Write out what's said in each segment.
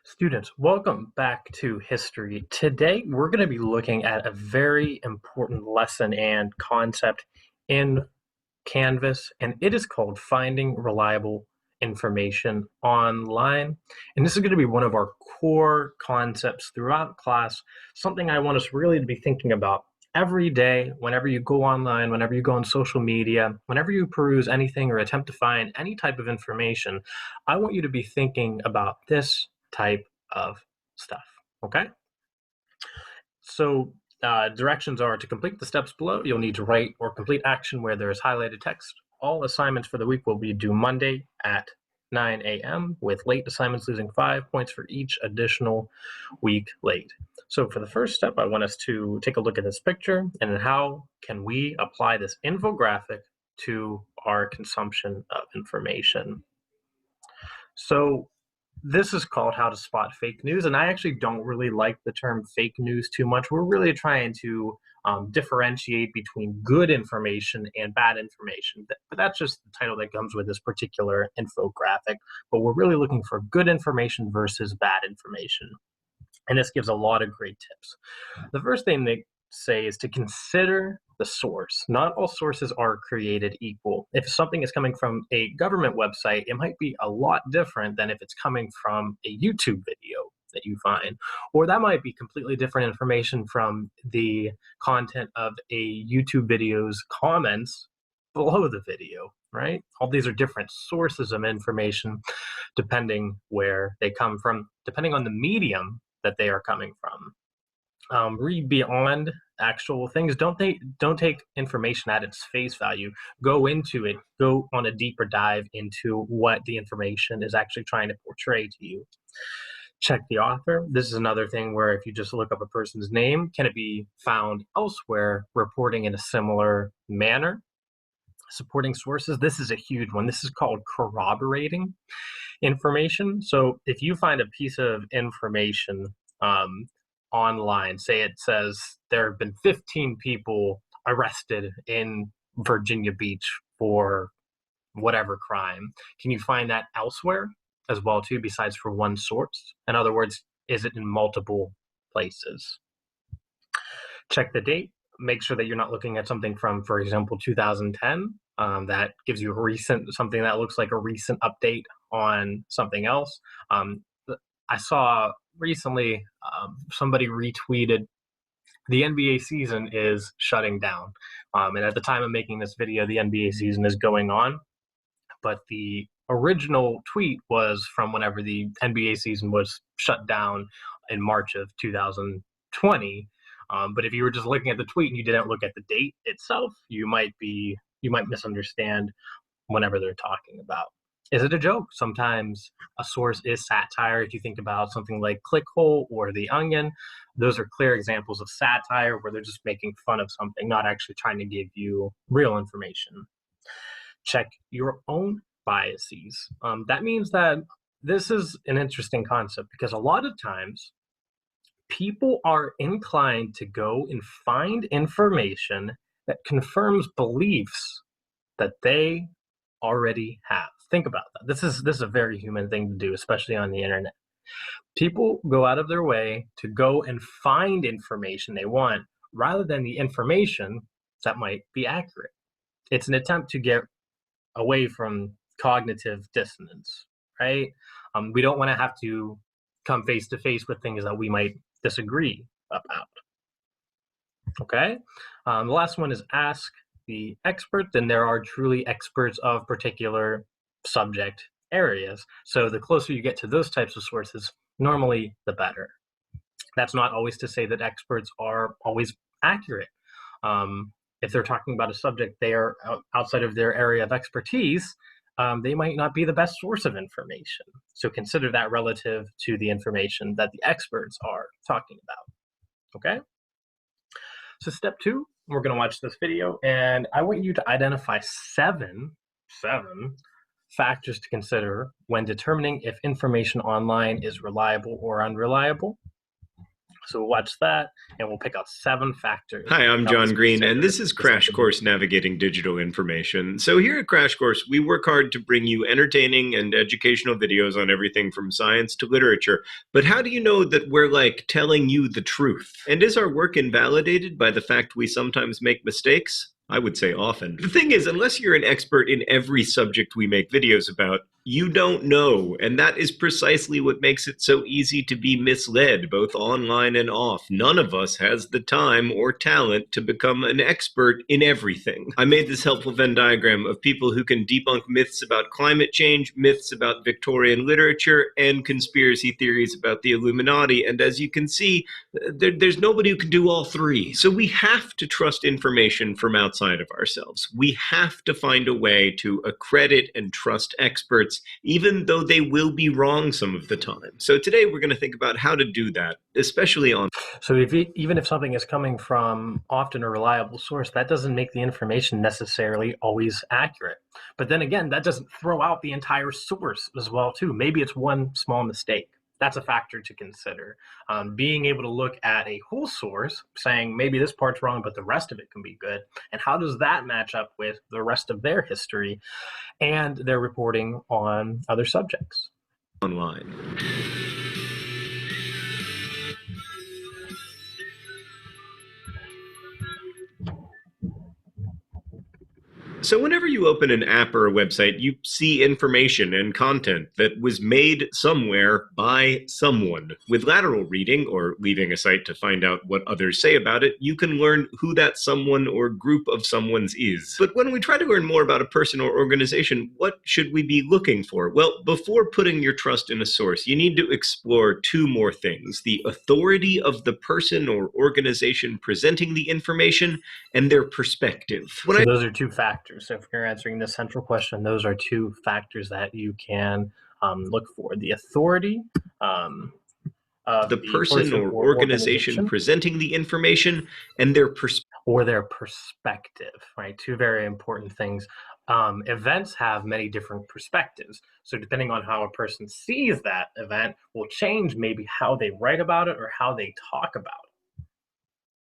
Students, welcome back to history. Today, we're going to be looking at a very important lesson and concept in Canvas, and it is called Finding Reliable Information Online. And this is going to be one of our core concepts throughout class, something I want us really to be thinking about every day, whenever you go online, whenever you go on social media, whenever you peruse anything or attempt to find any type of information. I want you to be thinking about this type of stuff. Okay? So directions are to complete the steps below. You'll need to write or complete action where there is highlighted text. All assignments for the week will be due Monday at 9 a.m. with late assignments losing 5 points for each additional week late. So for the first step, I want us to take a look at this picture and how can we apply this infographic to our consumption of information. So this is called How to Spot Fake News, and I actually don't really like the term fake news too much. We're really trying to differentiate between good information and bad information. But that's just the title that comes with this particular infographic. But we're really looking for good information versus bad information. And this gives a lot of great tips. The first thing they say is to consider the source. Not all sources are created equal. If something is coming from a government website, it might be a lot different than if it's coming from a YouTube video that you find. Or that might be completely different information from the content of a YouTube video's comments below the video, right? All these are different sources of information depending where they come from, depending on the medium that they are coming from. Read beyond actual things. Don't take information at its face value. Go into it. Go on a deeper dive into what the information is actually trying to portray to you. Check the author. This is another thing where if you just look up a person's name, can it be found elsewhere reporting in a similar manner? Supporting sources. This is a huge one. This is called corroborating information. So if you find a piece of information online, say it says there have been 15 people arrested in Virginia Beach for whatever crime, can you find that elsewhere as well too, besides for one source? In other words, is it in multiple places? Check the date. Make sure that you're not looking at something from, for example, 2010. That gives you something that looks like a recent update on something else. I saw recently somebody retweeted the NBA season is shutting down. And at the time of making this video, the NBA season is going on. But the original tweet was from whenever the NBA season was shut down in March of 2020. But if you were just looking at the tweet and you didn't look at the date itself, you might misunderstand whenever they're talking about. Is it a joke? Sometimes a source is satire. If you think about something like Clickhole or The Onion, those are clear examples of satire where they're just making fun of something, not actually trying to give you real information. Check your own biases. That means that this is an interesting concept because a lot of times people are inclined to go and find information that confirms beliefs that they already have. Think about that. This is a very human thing to do, especially on the internet. People go out of their way to go and find information they want rather than the information that might be accurate. It's an attempt to get away from cognitive dissonance, right? We don't want to have to come face to face with things that we might disagree about. Okay? The last one is ask the expert. Then there are truly experts of particular subject areas. So the closer you get to those types of sources, normally the better. That's not always to say that experts are always accurate. If they're talking about a subject they are outside of their area of expertise, they might not be the best source of information. So consider that relative to the information that the experts are talking about. Okay? So step 2, we're going to watch this video, and I want you to identify seven factors to consider when determining if information online is reliable or unreliable. So we'll watch that, and we'll pick out 7 factors. Hi, I'm Help us John Green, and consider this is this Crash information. Course Navigating Digital Information. So here at Crash Course, we work hard to bring you entertaining and educational videos on everything from science to literature. But how do you know that we're, like, telling you the truth? And is our work invalidated by the fact we sometimes make mistakes? I would say often. The thing is, unless you're an expert in every subject we make videos about, you don't know, and that is precisely what makes it so easy to be misled, both online and off. None of us has the time or talent to become an expert in everything. I made this helpful Venn diagram of people who can debunk myths about climate change, myths about Victorian literature, and conspiracy theories about the Illuminati, and as you can see, there's nobody who can do all three. So we have to trust information from outside of ourselves. We have to find a way to accredit and trust experts, even though they will be wrong some of the time. So today we're going to think about how to do that, especially on. So even if something is coming from often a reliable source, that doesn't make the information necessarily always accurate. But then again, that doesn't throw out the entire source as well, too. Maybe it's one small mistake. That's a factor to consider. Being able to look at a whole source, saying maybe this part's wrong, but the rest of it can be good. And how does that match up with the rest of their history and their reporting on other subjects? Online. So whenever you open an app or a website, you see information and content that was made somewhere by someone. With lateral reading, or leaving a site to find out what others say about it, you can learn who that someone or group of someone's is. But when we try to learn more about a person or organization, what should we be looking for? Well, before putting your trust in a source, you need to explore 2 more things: the authority of the person or organization presenting the information, and their perspective. So those are 2 factors. So if you're answering the central question, those are 2 factors that you can look for: the authority of the person or organization presenting the information, and their perspective, right? 2 very important things. Events have many different perspectives. So depending on how a person sees that event will change maybe how they write about it or how they talk about it.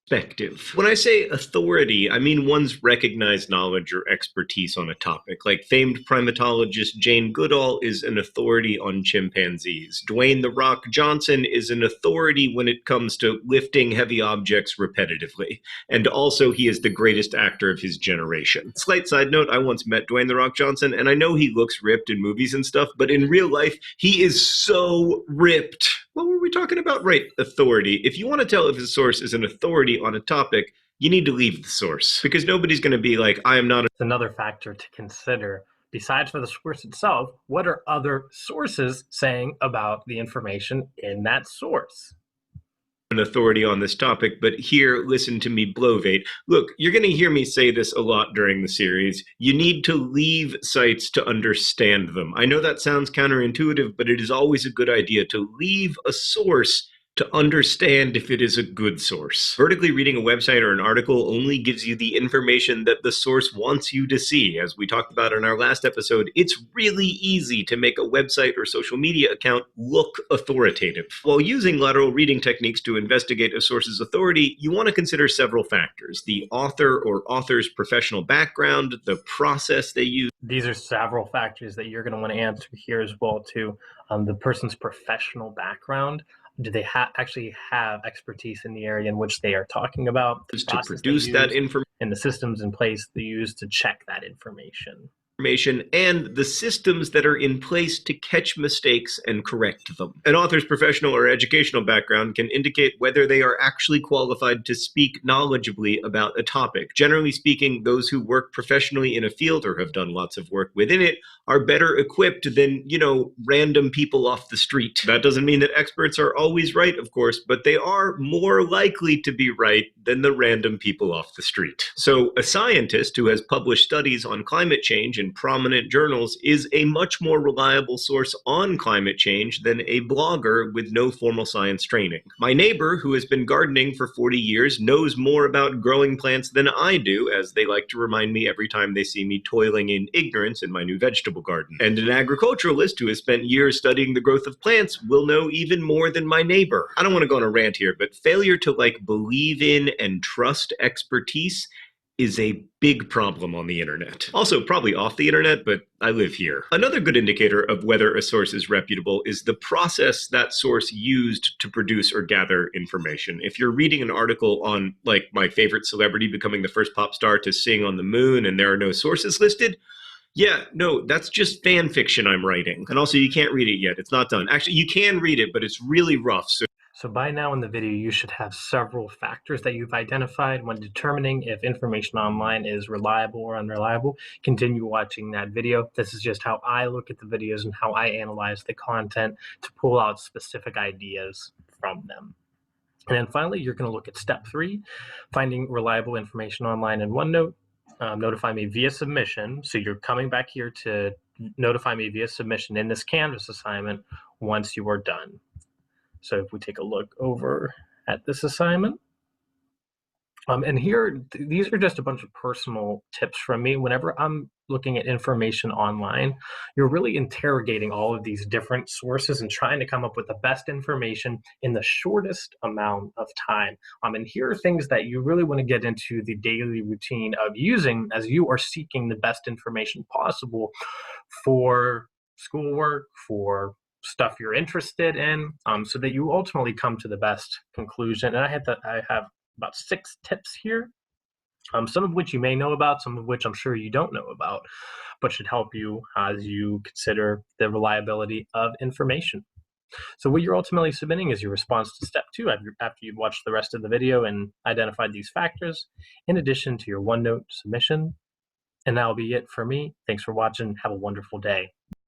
Perspective. When I say authority, I mean one's recognized knowledge or expertise on a topic. Like famed primatologist Jane Goodall is an authority on chimpanzees. Dwayne "The Rock" Johnson is an authority when it comes to lifting heavy objects repetitively. And also, he is the greatest actor of his generation. Slight side note, I once met Dwayne "The Rock" Johnson, and I know he looks ripped in movies and stuff, but in real life, he is so ripped. What were we talking about? Right, authority. If you want to tell if a source is an authority on a topic, you need to leave the source, because nobody's going to be like, I am not. Another factor to consider, besides for the source itself, what are other sources saying about the information in that source? An authority on this topic, but here, listen to me blovate. Look, you're going to hear me say this a lot during the series. You need to leave sites to understand them. I know that sounds counterintuitive, but it is always a good idea to leave a source to understand if it is a good source. Vertically reading a website or an article only gives you the information that the source wants you to see. As we talked about in our last episode, it's really easy to make a website or social media account look authoritative. While using lateral reading techniques to investigate a source's authority, you want to consider several factors: the author or author's professional background, the process they use. These are several factors that you're going to want to answer here as well, too. The person's professional background. Do they actually have expertise in the area in which they are talking about? To produce that information. And the systems in place they use to check that information. And the systems that are in place to catch mistakes and correct them. An author's professional or educational background can indicate whether they are actually qualified to speak knowledgeably about a topic. Generally speaking, those who work professionally in a field or have done lots of work within it are better equipped than, random people off the street. That doesn't mean that experts are always right, of course, but they are more likely to be right than the random people off the street. So a scientist who has published studies on climate change in prominent journals is a much more reliable source on climate change than a blogger with no formal science training. My neighbor, who has been gardening for 40 years, knows more about growing plants than I do, as they like to remind me every time they see me toiling in ignorance in my new vegetable garden. And an agriculturalist who has spent years studying the growth of plants will know even more than my neighbor. I don't want to go on a rant here, but failure to believe in and trust expertise is a big problem on the internet. Also, probably off the internet, but I live here. Another good indicator of whether a source is reputable is the process that source used to produce or gather information. If you're reading an article on, my favorite celebrity becoming the first pop star to sing on the moon and there are no sources listed, yeah, no, that's just fan fiction I'm writing. And also, you can't read it yet. It's not done. Actually, you can read it, but it's really rough. So by now in the video, you should have several factors that you've identified when determining if information online is reliable or unreliable. Continue watching that video. This is just how I look at the videos and how I analyze the content to pull out specific ideas from them. And then finally, you're going to look at step 3, finding reliable information online in OneNote. Notify me via submission. So you're coming back here to notify me via submission in this Canvas assignment once you are done. So if we take a look over at this assignment, and here, these are just a bunch of personal tips from me. Whenever I'm looking at information online, you're really interrogating all of these different sources and trying to come up with the best information in the shortest amount of time. And here are things that you really want to get into the daily routine of using as you are seeking the best information possible for schoolwork, for stuff you're interested in, so that you ultimately come to the best conclusion. And I have about 6 tips here, some of which you may know about, some of which I'm sure you don't know about, but should help you as you consider the reliability of information. So what you're ultimately submitting is your response to step 2 after you've watched the rest of the video and identified these factors, in addition to your OneNote submission. And that'll be it for me. Thanks for watching. Have a wonderful day.